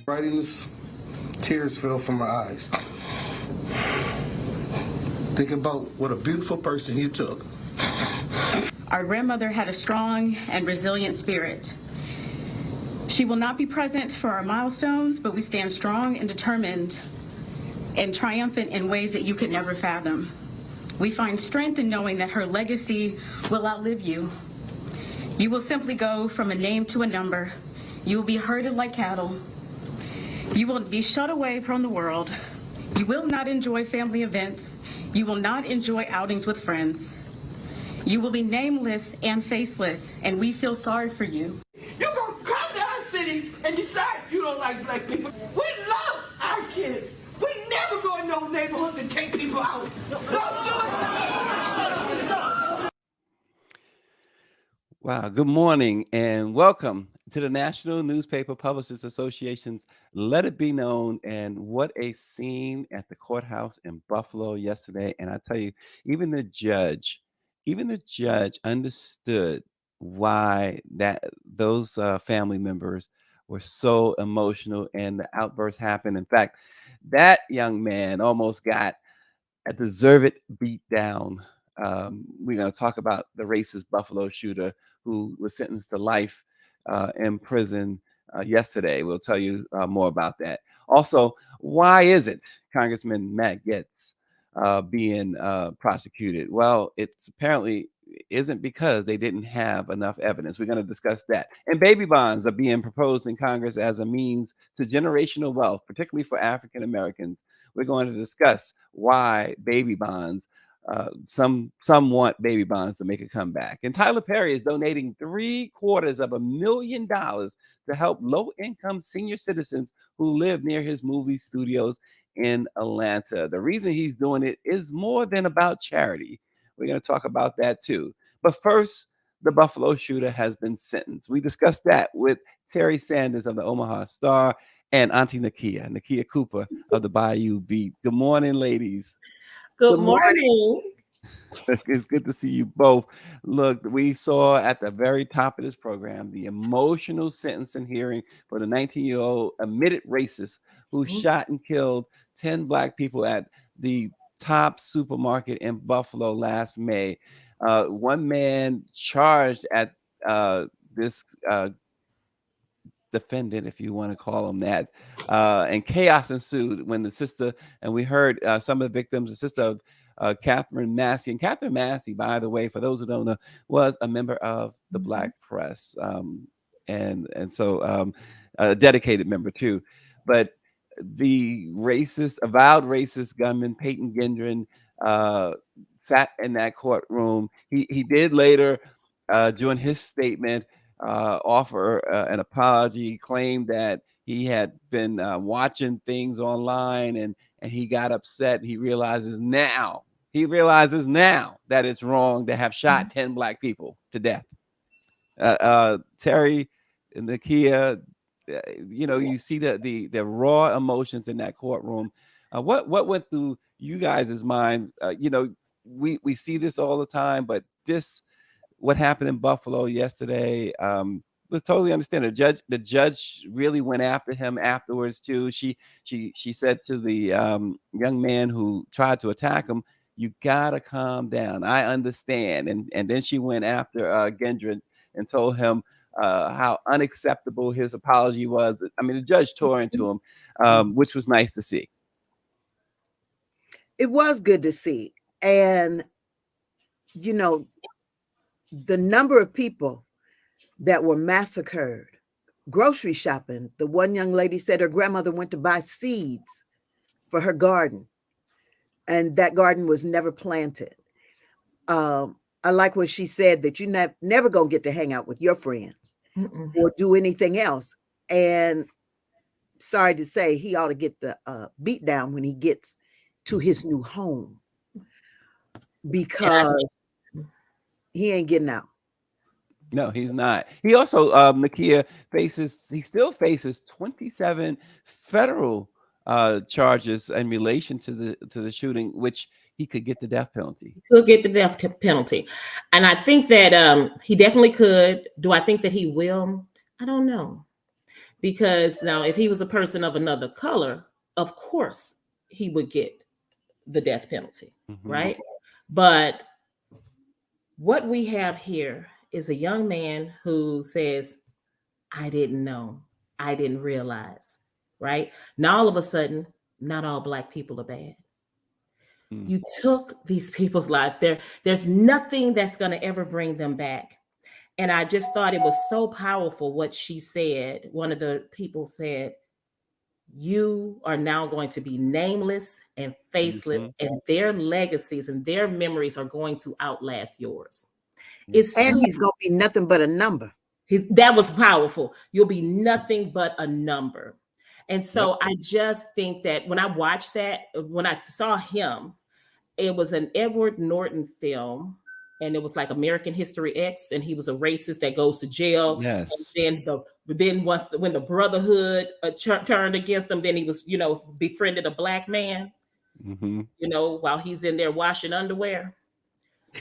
Writing this, tears fell from my eyes. Thinking about what a beautiful person you took. Our grandmother had a strong and resilient spirit. She will not be present for our milestones, but we stand strong and determined and triumphant in ways that you could never fathom. We find strength in knowing that her legacy will outlive you. You will simply go from a name to a number. You will be herded like cattle. You will be shut away from the world. You will not enjoy family events. You will not enjoy outings with friends. You will be nameless and faceless, and we feel sorry for you. You gonna come to our city and decide you don't like black people. We love our kids. We never go in those neighborhoods and take people out. Don't do it. Wow, good morning and welcome to the National Newspaper Publishers Association's Let It Be Known. And what a scene at the courthouse in Buffalo yesterday. And I tell you, even the judge understood why those family members were so emotional and the outburst happened. In fact, that young man almost got a deserved beat down. We're going to talk about the racist Buffalo shooter who was sentenced to life in prison yesterday. We'll tell you more about that. Also, why isn't Congressman Matt Gaetz being prosecuted? Well, it's apparently isn't because they didn't have enough evidence. We're going to discuss that. And baby bonds are being proposed in Congress as a means to generational wealth, particularly for African Americans. We're going to discuss why baby bonds, some want baby bonds to make a comeback. And Tyler Perry is donating $750,000 to help low-income senior citizens who live near his movie studios in Atlanta. The reason he's doing it is more than about charity. We're going to talk about that too. But first, the Buffalo shooter has been sentenced. We discussed that with Terry Sanders of the Omaha Star and Auntie Nakia Cooper of the Bayou Beat. Good morning, ladies. Good morning. It's good to see you both. Look, we saw at the very top of this program the emotional sentencing hearing for the 19-year-old admitted racist who shot and killed 10 Black people at the top supermarket in Buffalo last May. One man charged at this defendant, if you want to call him that, and chaos ensued when the sister, and we heard some of the victims, the sister of Catherine Massey. And Catherine Massey, by the way, for those who don't know, was a member of the Black Press, and so a dedicated member too. But the avowed racist gunman Peyton Gendron sat in that courtroom. He did later, during his statement, offer an apology, claimed that he had been watching things online and he got upset. He realizes now that it's wrong to have shot 10 Black people to death. Terry and Nakia, you see the raw emotions in that courtroom. What went through you guys' mind? We see this all the time, but what happened in Buffalo yesterday was totally understandable. The judge really went after him afterwards too. She said to the young man who tried to attack him, "You gotta calm down. I understand." And then she went after Gendron and told him how unacceptable his apology was. I mean, the judge tore into him, which was nice to see. It was good to see. And, the number of people that were massacred grocery shopping. The one young lady said her grandmother went to buy seeds for her garden, and that garden was never planted. I like what she said, that you're never going to get to hang out with your friends or do anything else. And sorry to say, he ought to get the beat down when he gets to his new home. because he ain't getting out. No, he's not. He also, Nakia he still faces 27 federal charges in relation to the shooting, which he could get the death penalty. Could get the death penalty. And I think that he definitely could. Do I think that he will? I don't know. Because now if he was a person of another color, of course he would get the death penalty, right? But what we have here is a young man who says, I didn't know, I didn't realize, right? Now all of a sudden, not all Black people are bad. You took these people's lives. There's nothing that's going to ever bring them back. And I just thought it was so powerful what she said. One of the people said, you are now going to be nameless and faceless, and their legacies and their memories are going to outlast yours. He's going to be nothing but a number. That was powerful. You'll be nothing but a number. And so I just think that when I watched that, when I saw him, it was an Edward Norton film, and it was like American History X, and he was a racist that goes to jail. Yes. And then when the Brotherhood turned against him, then he was, befriended a Black man, while he's in there washing underwear.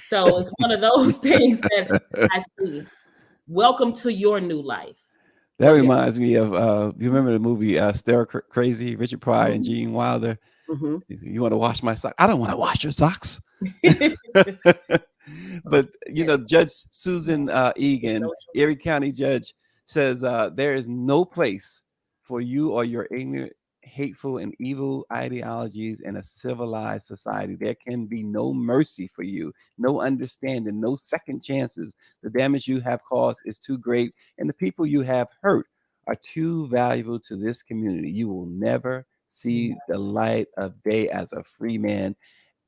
So it's one of those things that I see. Welcome to your new life. That reminds me of you remember the movie Stir Crazy, Richard Pryor and Gene Wilder. You want to wash my socks? I don't want to wash your socks. But Judge Susan Egan, Erie County judge, says there is no place for you or your ignorant, hateful, and evil ideologies in a civilized society. There can be no mercy for you, no understanding, no second chances. The damage you have caused is too great, and the people you have hurt are too valuable to this community. You will never see the light of day as a free man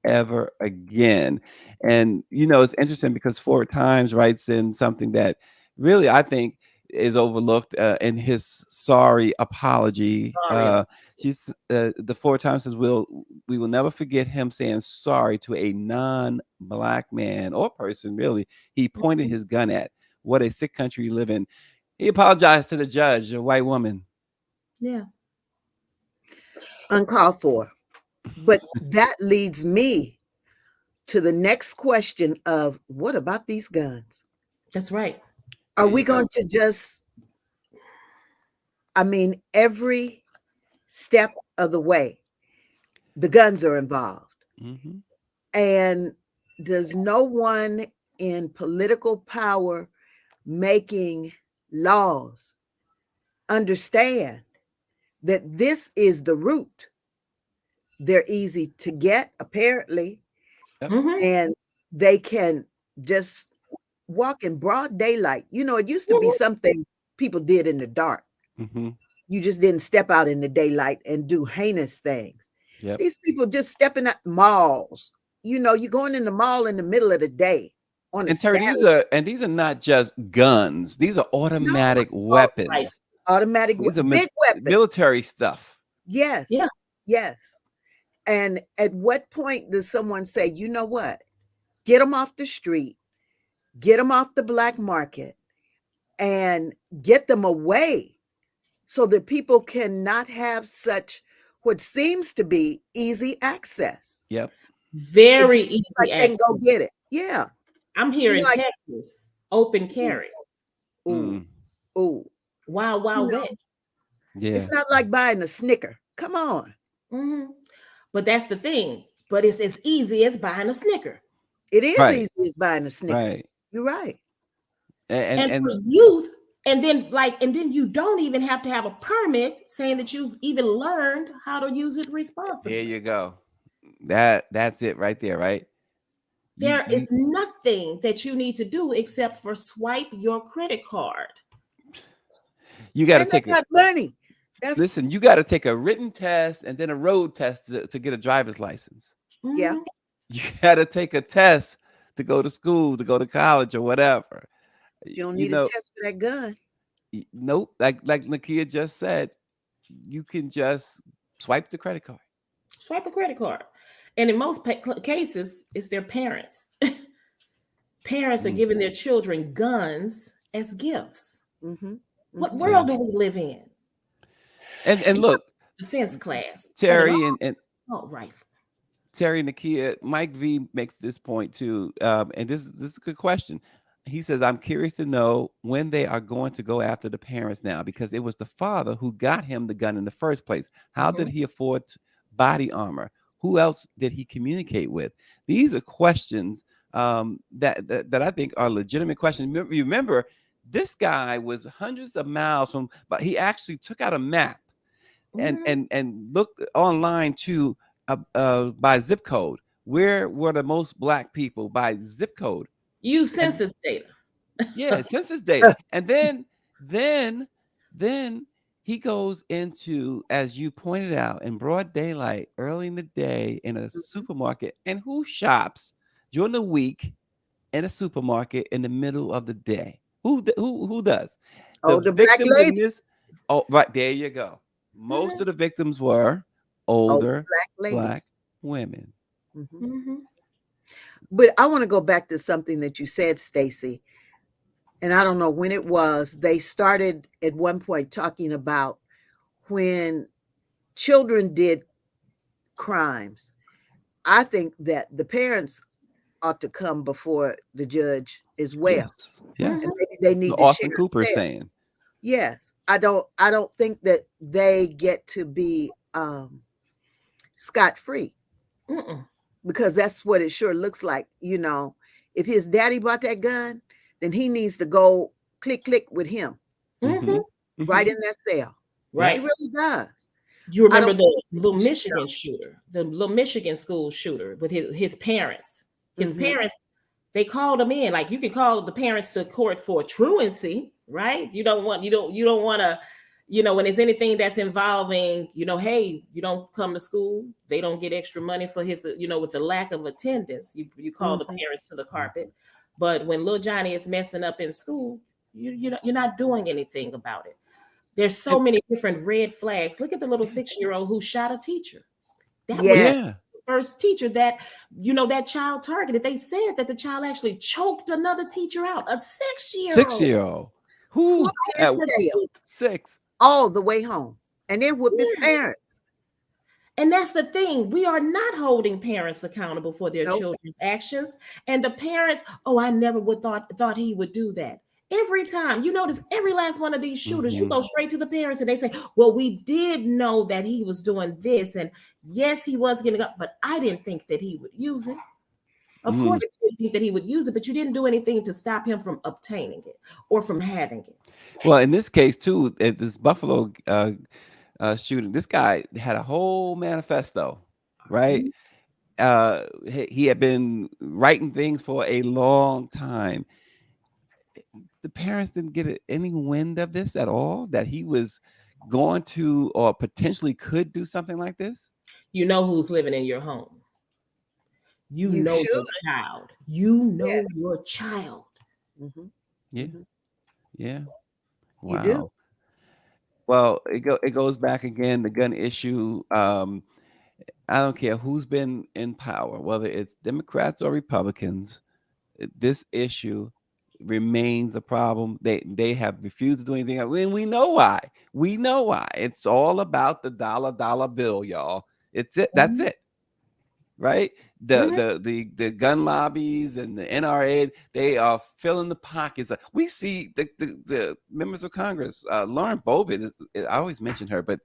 ever again. And it's interesting because Ford Times writes in something that really I think is overlooked in his sorry apology. The Ford Times says we will never forget him saying sorry to a non-Black man or person really he pointed his gun at. What a sick country you live in. He apologized to the judge, a white woman. Yeah. Uncalled for. But that leads me to the next question of what about these guns? That's right. Are we going to just, every step of the way, the guns are involved. And does no one in political power making laws understand that this is the root? They're easy to get, apparently, and they can just walk in broad daylight. It used to be something people did in the dark. You just didn't step out in the daylight and do heinous things. These people just stepping at malls. You're going in the mall in the middle of the day. And Terry, these are not just guns. These are automatic weapons. Right. Automatic, these are big weapons. Military stuff. Yes. Yeah. Yes. And at what point does someone say, you know what? Get them off the street, get them off the black market, and get them away so that people cannot have such what seems to be easy access. Yep. Very easy access. And go get it. Yeah. I'm here in Texas, open carry. Ooh. Wild West. Yeah. It's not like buying a Snicker. Come on. But that's the thing. But it's as easy as buying a Snicker. It is easy as buying a Snicker. Right. You're right. And for youth, and then you don't even have to have a permit saying that you've even learned how to use it responsibly. There you go. That's it right there, right? There is nothing that you need to do except for swipe your credit card. You got to take money. Listen, you got to take a written test and then a road test to get a driver's license. Yeah. You got to take a test to go to school, to go to college or whatever. You don't need a test for that gun. Nope. Like Nakia just said, you can just swipe the credit card. Swipe a credit card. And in most cases, it's their parents. Parents are Mm. giving their children guns as gifts. Mm-hmm. What Mhm. world do we live in? And look, Defense class. Terry and Oh, rifle. Terry Nakia, Mike V makes this point too, and this is a good question. He says, "I'm curious to know when they are going to go after the parents now, because it was the father who got him the gun in the first place. How did he afford body armor? Who else did he communicate with?" These are questions that I think are legitimate questions. Remember, this guy was hundreds of miles from, but he actually took out a map and looked online too, by zip code. Where were the most black people by zip code? Use And census data. yeah, census data. And then he goes into, as you pointed out, in broad daylight, early in the day, in a supermarket. And who shops during the week in a supermarket in the middle of the day? Who does? Oh, The the black victims in lady. this. Oh, right there you go. Most of the victims were older Black black ladies. women. Mhm. But I want to go back to something that you said, Stacy. And I don't know when it was. They started at one point talking about when children did crimes. I think that the parents ought to come before the judge as well. Yes. And maybe they need to Austin share Cooper is cell. saying. Yes. I don't think that they get to be scot-free, because that's what it sure looks like. You know, if his daddy bought that gun, then he needs to go click with him right in that cell. Right. He really does. You remember don't the think little he should Michigan know. shooter, the little Michigan school shooter with his parents. His Mhm. parents, they called him in. Like, you could call the parents to court for truancy, right? You don't want to, when there's anything that's involving, hey, you don't come to school, they don't get extra money for his, with the lack of attendance. You call the parents to the carpet. But when little Johnny is messing up in school, you're not doing anything about it. There's so many different red flags. Look at the little 6-year-old who shot a teacher. That was Yes. the first teacher that, that child targeted. They said that the child actually choked another teacher out, a 6-year-old. 6-year-old. Who's His at tail 6? all the way home, and then whoop his parents. And that's the thing. We are not holding parents accountable for their Nope. children's actions. And the parents, oh, I never would thought he would do that. Every time, you notice every last one of these shooters, you go straight to the parents and they say, well, we did know that he was doing this. And yes, he was getting up, but I didn't think that he would use it. Of course, you didn't think that he would use it, but you didn't do anything to stop him from obtaining it or from having it. Well, in this case, too, at this Buffalo shooting, this guy had a whole manifesto, right? He had been writing things for a long time. The parents didn't get any wind of this at all, that he was going to or potentially could do something like this. You know who's living in your home. You know should. your child. You know your child. Yeah. Yeah. You Wow. do. Well, it goes back again, the gun issue. I don't care who's been in power, whether it's Democrats or Republicans, this issue remains a problem. They have refused to do anything. I mean, we know why. We know why. It's all about the dollar bill, y'all. It's it. That's it. Right? The gun lobbies and the NRA, they are filling the pockets. We see the members of Congress, Lauren Boebert, I always mention her, but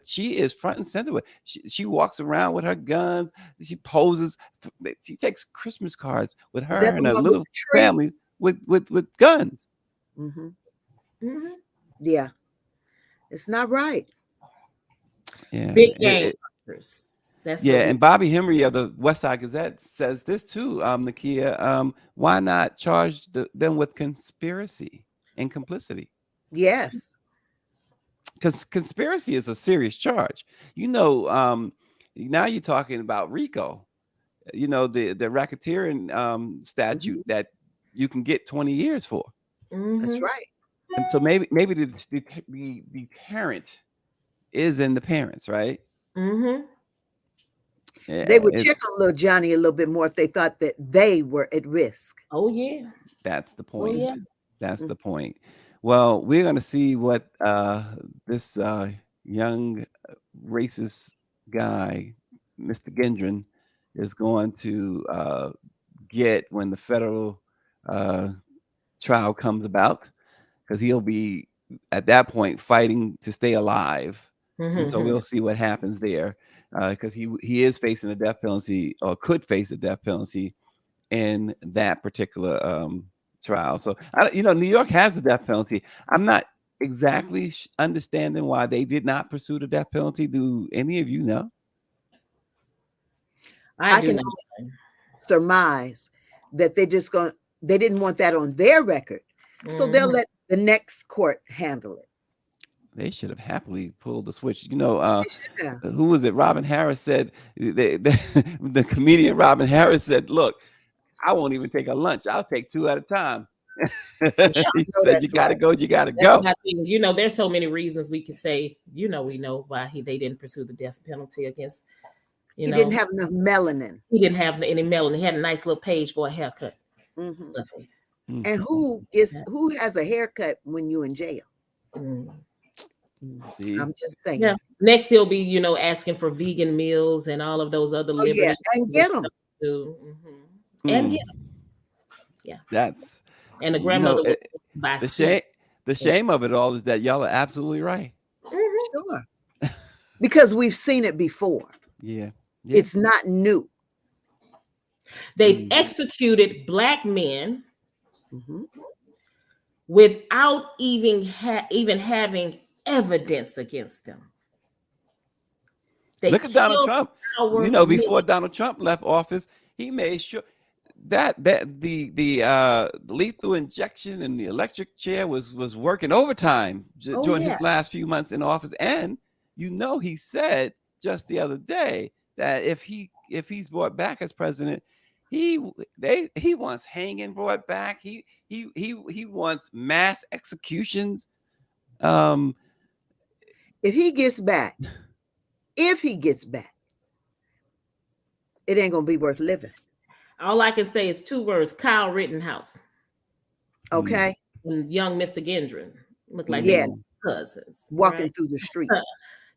she is front and center with. She walks around with her guns. She poses. She takes Christmas cards with her and a little family with guns. Yeah, it's not right. Yeah, big game. And Bobby Henry of the West Side Gazette says this too, Nakia. Why not charge them with conspiracy and complicity? Yes. Because conspiracy is a serious charge. Now you're talking about RICO. The racketeering statute that you can get 20 years for. That's right. And so maybe the deterrent is in the parents, right? They would check It's on little Johnny a little bit more if they thought that they were at risk. Oh yeah. that's the Oh point. yeah. That's Mm. the point. Well, we're going to see what this young racist guy, Mr. Gendron, is going to get when the federal uh, trial comes about, because he'll be at that point fighting to stay alive. And so Mhm. we'll see what happens there, because he is facing a death penalty, or could face a death penalty in that particular trial. So New York has the death penalty. I'm not exactly understanding why they did not pursue the death penalty. Do any of you know? I I do can know. only surmise that they didn't want that on their record. So they'll Mhm. let the next court handle it. They should have happily pulled the switch. They should have. Who was it? Robin Harris said, the comedian Robin Harris said, "Look, I won't even take a lunch. I'll take two at a time." He No, said, "You that's got to right. go. You got to That's go." what I think. There's so many reasons we could say, we know why they didn't pursue the death penalty against, He didn't have enough melanin. he didn't have any melanin. He had a nice little page boy haircut. Mhm. Fluffy. Mm, And who has a haircut when you in jail? Mm. See, I'm just saying. Yeah. Next, he'll be, asking for vegan meals and all of those other Oh yeah, liberties. and get them. And mm, yeah. that's And the you know grandmother was it, by the sea. shame. The shame of it all is that y'all are absolutely right. Mhm. Sure. Because we've seen it before. Yeah, yeah. It's not new. They've Mm. executed black men Mhm. without even having evidence against them. They Look at Donald killed Trump. our Before men. Donald Trump left office, he made sure that the lethal injection and the electric chair was working overtime Oh during yeah. his last few months in office. And he said just the other day that if he's brought back as president, he wants hanging brought back. He wants mass executions. Um, If he gets back, it ain't gonna be worth living. All I can say is two words: Kyle Rittenhouse Okay. and young Mr. Gendron look like Yeah. they were cousins. Walking Right? through the street.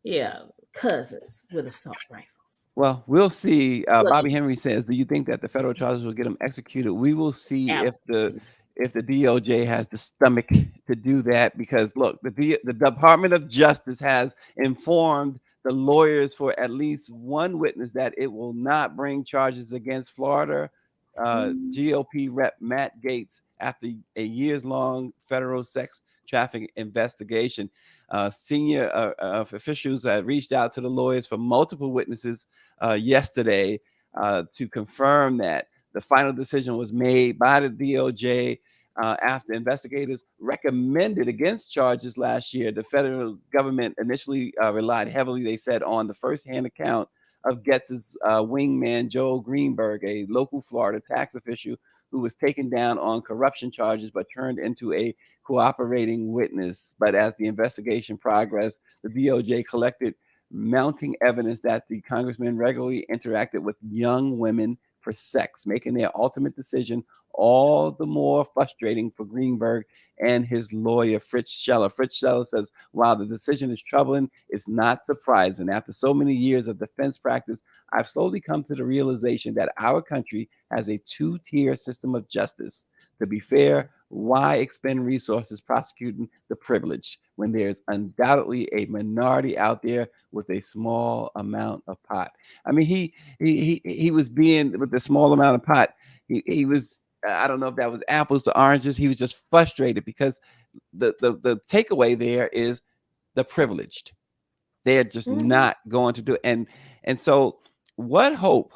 Yeah, cousins with assault rifles. Well, we'll see. Look, Bobby Henry says, "Do you think that the federal charges will get him executed?" We will see absolutely. if the DOJ has the stomach to do that. Because look, the Department of Justice has informed the lawyers for at least one witness that it will not bring charges against Florida GOP rep Matt Gaetz after a years-long federal sex trafficking investigation. Senior officials reached out to the lawyers for multiple witnesses yesterday to confirm that the final decision was made by the DOJ after investigators recommended against charges last year. The federal government initially relied heavily, they said, on the first-hand account of Getz's wingman, Joel Greenberg, a local Florida tax official who was taken down on corruption charges but turned into a cooperating witness. But as the investigation progressed, the DOJ collected mounting evidence that the congressman regularly interacted with young women for sex, making their ultimate decision all the more frustrating for Greenberg and his lawyer, Fritz Scheller. Fritz Scheller says, while the decision is troubling, it's not surprising. After so many years of defense practice, I've slowly come to the realization that our country has a two-tier system of justice. To be fair, why expend resources prosecuting the privileged when there's undoubtedly a minority out there with a small amount of pot? I mean, he was being with the small amount of pot. He was, I don't know if that was apples to oranges. He was just frustrated because the takeaway there is the privileged. They're just not going to do it. And so what hope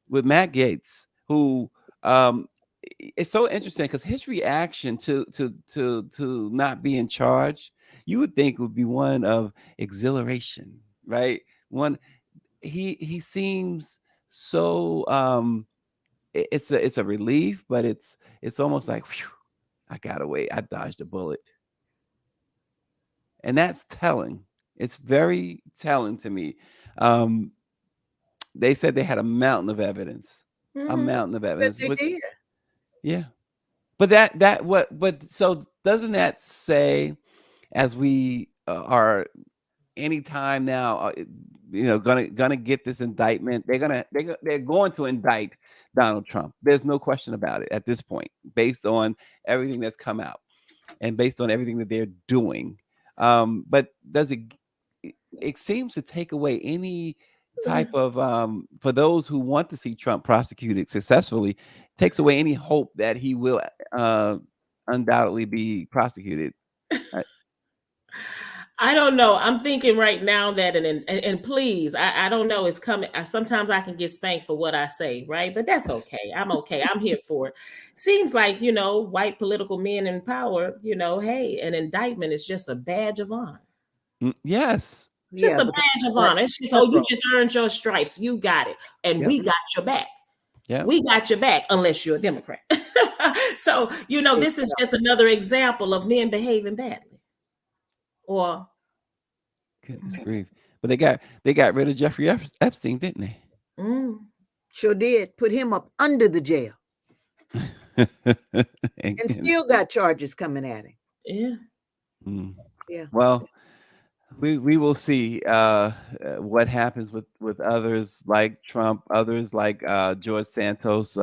with Matt Gaetz, who it's so interesting because his reaction to not being charged, you would think would be one of exhilaration, right? He seems so it's a relief, but it's almost like, whew, I got away. I dodged a bullet. And that's telling. It's very telling to me. they said they had a mountain of evidence, a Mhm. mountain of But evidence. they Which, did. yeah, but that what? But so doesn't that say, as we are anytime now, gonna get this indictment, they're going to indict Donald Trump. There's no question about it at this point, based on everything that's come out and based on everything that they're doing. But does it seems to take away any type of for those who want to see Trump prosecuted successfully, takes away any hope that he will undoubtedly be prosecuted. Uh, I don't know. I'm thinking right now that, and please, I don't know. It's coming. Sometimes I can get spanked for what I say, right? But that's okay. I'm okay. I'm here for it. Seems like, white political men in power, hey, an indictment is just a badge of honor. Yes. Just Yeah, a because badge of that's honor. It's just, you liberal. just earned your stripes. You got it. And Yep. we got your back. Yeah. We got your back, unless you're a Democrat. So, this is just another example of men behaving badly. Or Goodness grief. But they got rid of Jeffrey Epstein, didn't they? Sure did. Put him up under the jail and still got charges coming at him. Yeah. Yeah. Well, we will see what happens with others like Trump, others like George Santos.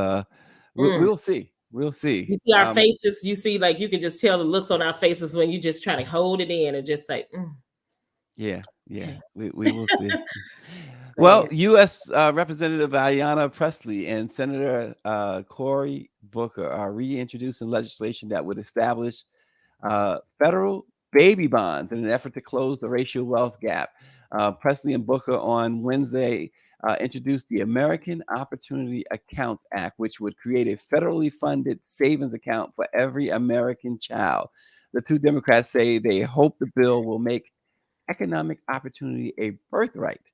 We'll see. We'll see. You see our faces. You see, like, you can just tell the looks on our faces when you just try to hold it in and just like, Yeah. We will see. Well, U.S. Representative Ayanna Pressley and Senator Cory Booker are reintroducing legislation that would establish federal baby bonds in an effort to close the racial wealth gap. Pressley and Booker on Wednesday introduced the American Opportunity Accounts Act, which would create a federally funded savings account for every American child. The two Democrats say they hope the bill will make economic opportunity a birthright.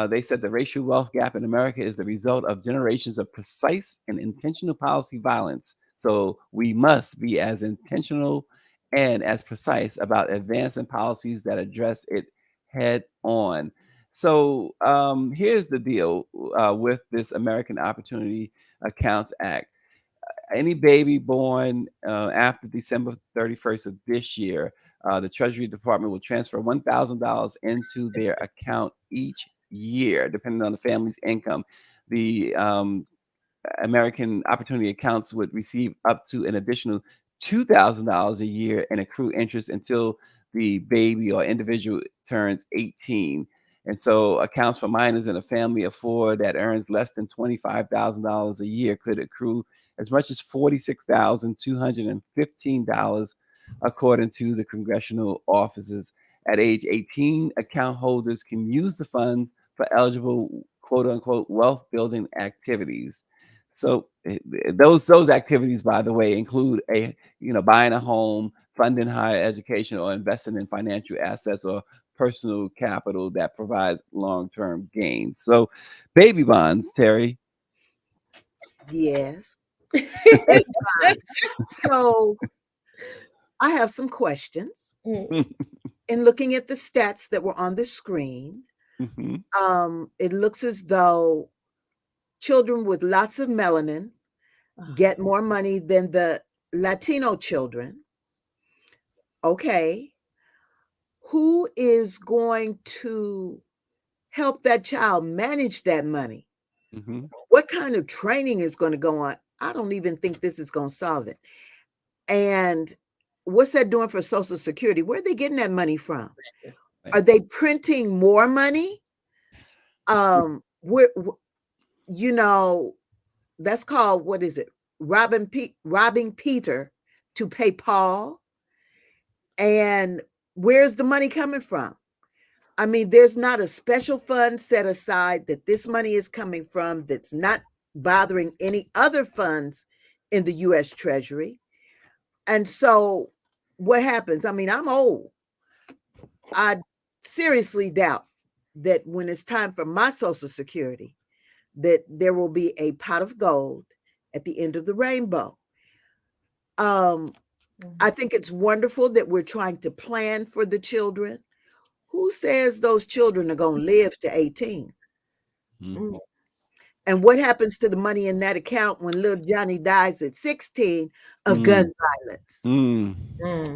They said the racial wealth gap in America is the result of generations of precise and intentional policy violence. So we must be as intentional and as precise about advancing policies that address it head on. So here's the deal with this American Opportunity Accounts Act. Any baby born after December 31st of this year, the Treasury Department will transfer $1,000 into their account each year, depending on the family's income. The American Opportunity Accounts would receive up to an additional $2,000 a year and accrue interest until the baby or individual turns 18. And so accounts for minors in a family of four that earns less than $25,000 a year could accrue as much as $46,215, according to the congressional offices. At age 18, account holders can use the funds for eligible quote unquote wealth building activities. So those activities, by the way, include buying a home, funding higher education, or investing in financial assets or personal capital that provides long-term gains. So baby bonds, Terry. Yes. So I have some questions. In looking at the stats that were on the screen, it looks as though children with lots of melanin get more money than the Latino children. Okay. Who is going to help that child manage that money? What kind of training is going to go on? I don't even think this is going to solve it. And what's that doing for Social Security? Where are they getting that money from? Are they printing more money? That's called, what is it? Robbing Peter to pay Paul. And where's the money coming from? I mean, there's not a special fund set aside that this money is coming from that's not bothering any other funds in the U.S. Treasury. And so what happens? I mean, I'm old. I seriously doubt that when it's time for my Social Security, that there will be a pot of gold at the end of the rainbow. I think it's wonderful that we're trying to plan for the children. Who says those children are going to live to 18? And what happens to the money in that account when little Johnny dies at 16 of Mm. gun violence?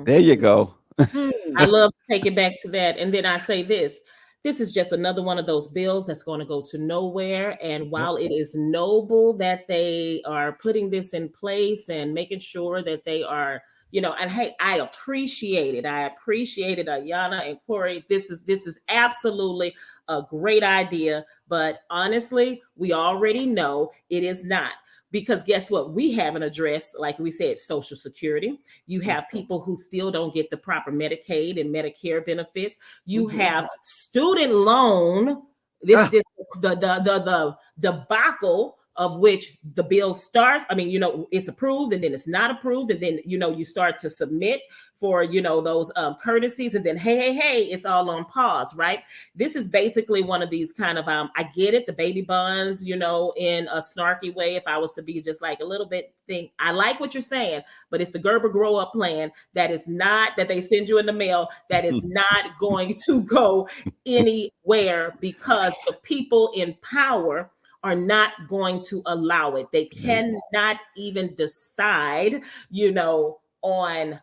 There you go. I love to take it back to that. And then I say this is just another one of those bills that's going to go to nowhere. And while it is noble that they are putting this in place and making sure that they are, and hey, I appreciate it. Ayana and Corey. This is absolutely a great idea. But honestly, we already know it is not. Because guess what? We haven't addressed, like we said, Social Security. You have people who still don't get the proper Medicaid and Medicare benefits. You have student loan. The debacle of which the bill starts. I mean, it's approved and then it's not approved, and then you start to submit for those courtesies, and then hey, it's all on pause, right? This is basically one of these kind of I get it, the baby bonds, in a snarky way. If I was to be just like a little bit I like what you're saying, but it's the Gerber grow up plan that they send you in the mail that is not going to go anywhere, because the people in power are not going to allow it. They cannot even decide, on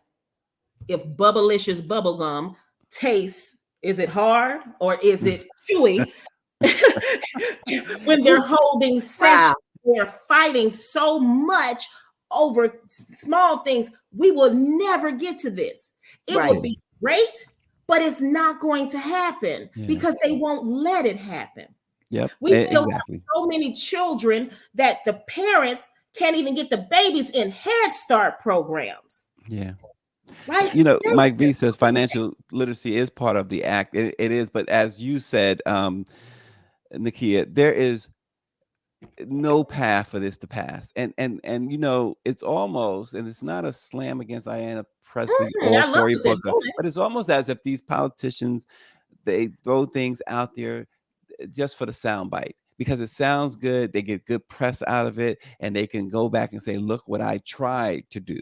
if Bubblicious bubblegum tastes, is it hard or is it chewy? When they're holding sessions, they're fighting so much over small things. We will never get to this. It would be great, but it's not going to happen because they won't let it happen. Yep. We still have so many children that the parents can't even get the babies in Head Start programs. Yeah. Right. Mike V says financial literacy is part of the act. It is, but as you said, Nakia, there is no path for this to pass. And it's almost, and it's not a slam against Ayanna Pressley or Cory Booker, but it's almost as if these politicians, they throw things out there just for the soundbite, because it sounds good. They get good press out of it, and they can go back and say, look what I tried to do.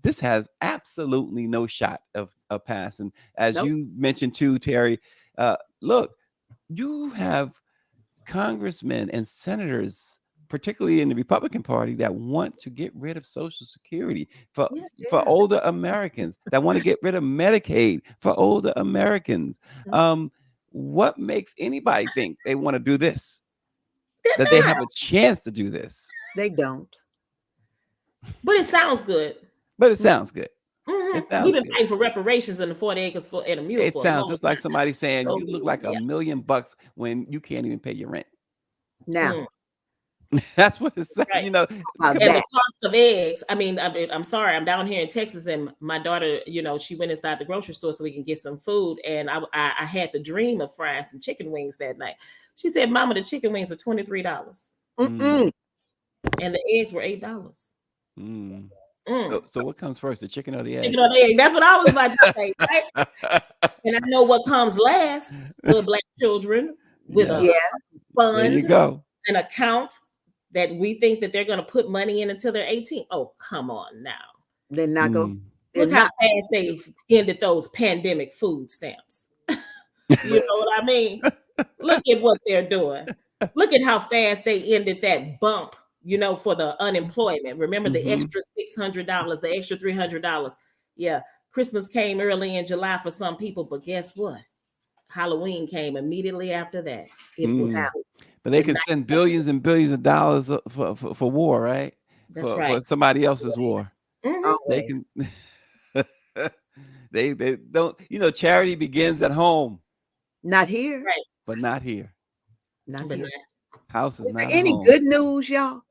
This has absolutely no shot of passing. As you mentioned too, Terry, look, you have congressmen and senators, particularly in the Republican Party, that want to get rid of Social Security for older Americans, that want to get rid of Medicaid for older Americans. What makes anybody think they want to do this? That they have a chance to do this? They don't. But it sounds good. It sounds good. We've been paying for reparations in the 40 acres and a mule. It sounds just like somebody saying you look like $1 million when you can't even pay your rent. Now. That's what it's saying, and the cost of eggs. I mean, I'm sorry, I'm down here in Texas, and my daughter, she went inside the grocery store so we can get some food, and I had the dream of frying some chicken wings that night. She said, "Mama, the chicken wings are $23, and the eggs were $8." So what comes first, the chicken or the egg? Chicken or the egg? That's what I was about to say, right? And I know what comes last. Little black children with a fund. There you go. An account that we think that they're going to put money in until they're 18. Oh, come on now. They're not going. Look how fast they ended those pandemic food stamps. You know what I mean? Look at what they're doing. Look at how fast they ended that bump, for the unemployment. Remember the extra $600, the extra $300. Yeah, Christmas came early in July for some people, but guess what? Halloween came immediately after that. It was but they can send billions and billions of dollars for war, right? That's for somebody else's war. They can. they don't. Charity begins at home. Not here. Right. But not here. Not here. House is there not any home. good news, y'all?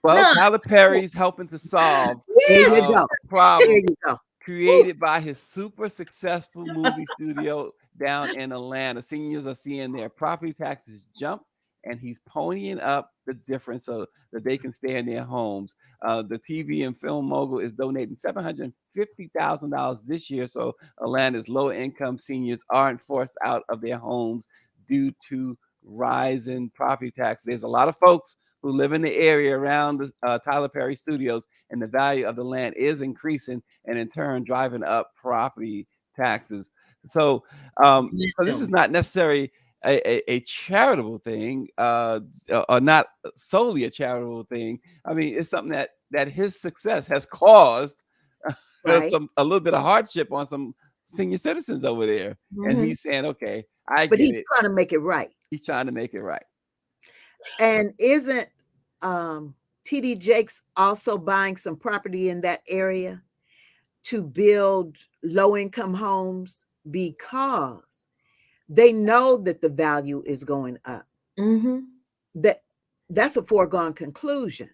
Well, Tyler Perry's helping to solve there you go. problem there you go. created by his super successful movie studio down in Atlanta. Seniors are seeing their property taxes jump, and he's ponying up the difference so that they can stay in their homes. The TV and film mogul is donating $750,000 this year, so Atlanta's low-income seniors aren't forced out of their homes due to rising property taxes. There's a lot of folks who live in the area around the Tyler Perry Studios, and the value of the land is increasing, and in turn driving up property taxes. So, so this is not necessarily a charitable thing, or not solely a charitable thing. I mean, it's something that his success has caused Right. a little bit of hardship on some senior citizens over there, and Mhm. he's saying, "Okay, I But get he's it." trying to make it right. He's trying to make it right. And isn't TD Jakes also buying some property in that area to build low-income homes because they know that the value is going up? Mhm. That's a foregone conclusion.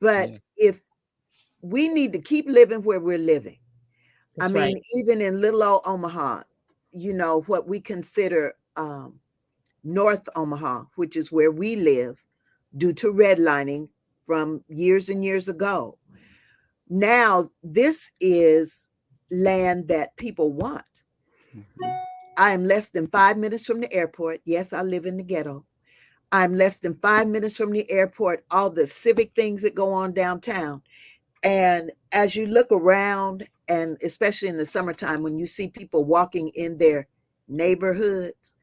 But Yeah. if we need to keep living where we're living, I That's right. mean, even in little old Omaha, what we consider North Omaha, which is where we live, due to redlining from years and years ago. Now, this is land that people want. Mhm. I am less than 5 minutes from the airport. Yes, I live in the ghetto. I'm less than 5 minutes from the airport, all the civic things that go on downtown. And as you look around, and especially in the summertime, when you see people walking in their neighborhoods,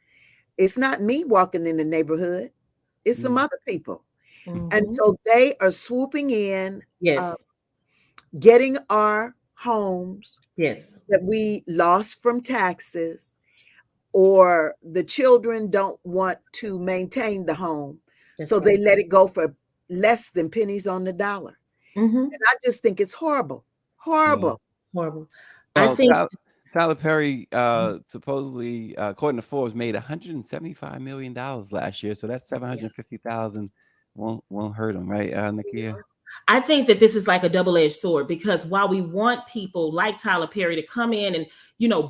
it's not me walking in the neighborhood, it's some Yeah. other people. And Mhm. so they are swooping in, Yes. getting our homes Yes. that we lost from taxes, or the children don't want to maintain the home. That's So they right. let it go for less than pennies on the dollar. Mhm. And I just think it's horrible. Yeah. Horrible. Horrible. I Well, think Tyler Perry, supposedly, according to Forbes, made $175 million last year. So that's Yeah. 750,000 won't hurt him, right, Nakia? I think that this is like a double-edged sword, because while we want people like Tyler Perry to come in and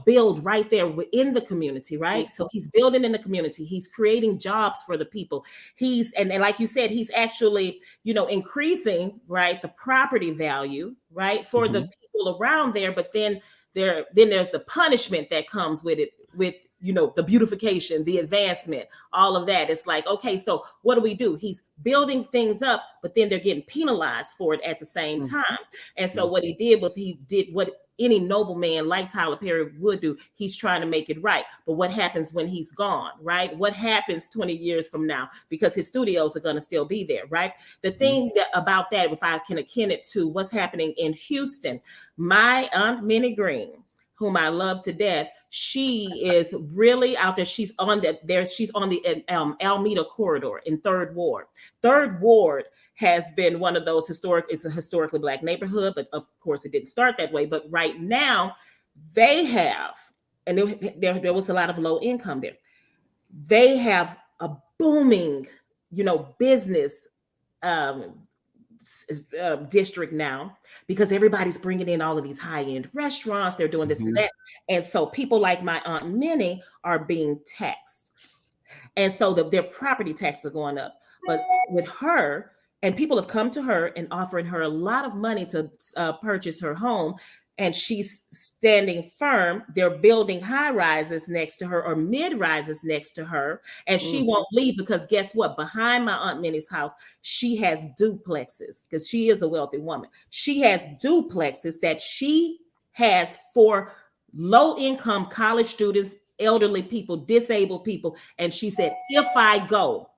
build right there in the community, right? So he's building in the community, he's creating jobs for the people. He's and like you said, he's actually increasing, right, the property value, right, for the Mhm. people around there. But then there's the punishment that comes with it, with the beautification, the advancement, all of that. It's like, okay, so what do? He's building things up, but then they're getting penalized for it at the same Mhm. time. And so Yeah. what he did was he did what any noble man like Tyler Perry would do. He's trying to make it right. But what happens when he's gone, right? What happens 20 years from now? Because his studios are going to still be there, right? The thing about that, if I can akin it to what's happening in Houston, my Aunt Minnie Green, whom I love to death, she is really out there. She's on the Alameda corridor in Third Ward. Third Ward has been one of those it's a historically Black neighborhood, but of course it didn't start that way. But right now they have, and there was a lot of low income there. They have a booming, business um, district now, because everybody's bringing in all of these high-end restaurants. They're doing this and Mhm. that. And so people like my Aunt Minnie are being taxed. And so their property taxes are going up. But with her, and people have come to her and offering her a lot of money to purchase her home, and she's standing firm. They're building high rises next to her, or mid rises next to her, and she Mhm. won't leave, because guess what? Behind my Aunt Minnie's house, she has duplexes, because she is a wealthy woman. She has duplexes that she has for low income college students, elderly people, disabled people. And she said, if I go,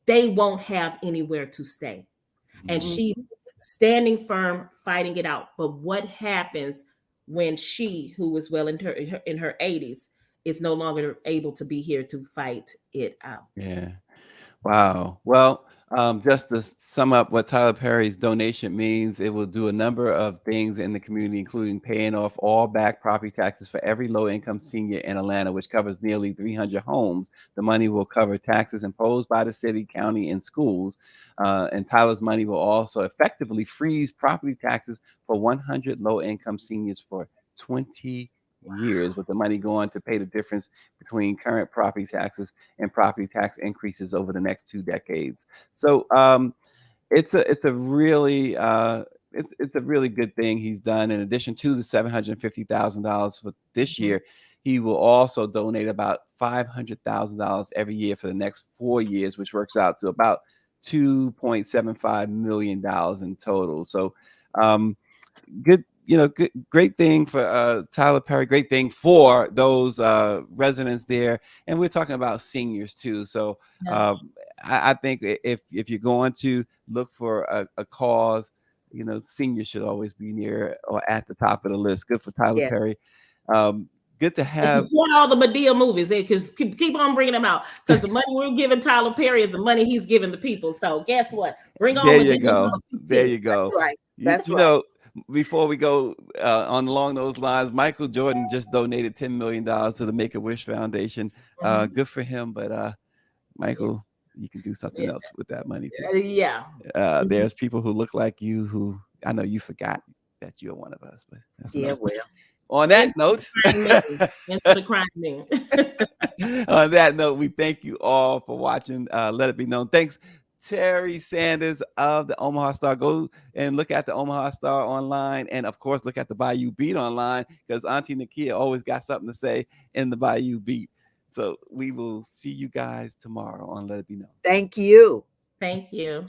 they won't have anywhere to stay. And Mhm. she's standing firm, fighting it out. But what happens when she, who is well in her 80s, is no longer able to be here to fight it out? Yeah. Wow. Well, just to sum up what Tyler Perry's donation means, it will do a number of things in the community, including paying off all back property taxes for every low income senior in Atlanta, which covers nearly 300 homes. The money will cover taxes imposed by the city, county, and schools. And Tyler's money will also effectively freeze property taxes for 100 low income seniors for 20 years, with the money going to pay the difference between current property taxes and property tax increases over the next 2 decades. So it's a really it's a really good thing he's done. In addition to the $750,000 for this year, he will also donate about $500,000 every year for the next 4 years, which works out to about $2.75 million in total. So um, good great thing for Tyler Perry, great thing for those residents there. And we're talking about seniors too. So Yeah. I think if you're going to look for a cause, seniors should always be near or at the top of the list. Good for Tyler Yes. Perry. Good to And have. support all the Medea movies, because keep on bringing them out, because the money we're giving Tyler Perry is the money he's giving the people. So guess what? Bring on There Medea you go. movies, There too. you go. Right. That's You right. know, before we go on along those lines, Michael Jordan just donated $10 million to the Make-A-Wish Foundation. Mhm. Good for him, but Michael, you can do something Yeah. else with that money too. Yeah. There's people who look like you who I know you forgot that you're one of us, but that's Yeah, another thing. well. On that note, Answer the crime thing. on that note, we thank you all for watching. Let it be known. Thanks, Terry Sanders of the Omaha Star. Go and look at the Omaha Star online, and of course, look at the Bayou Beat online, because Auntie Nakia always got something to say in the Bayou Beat. So we will see you guys tomorrow on Let It Be Known. Thank you. Thank you.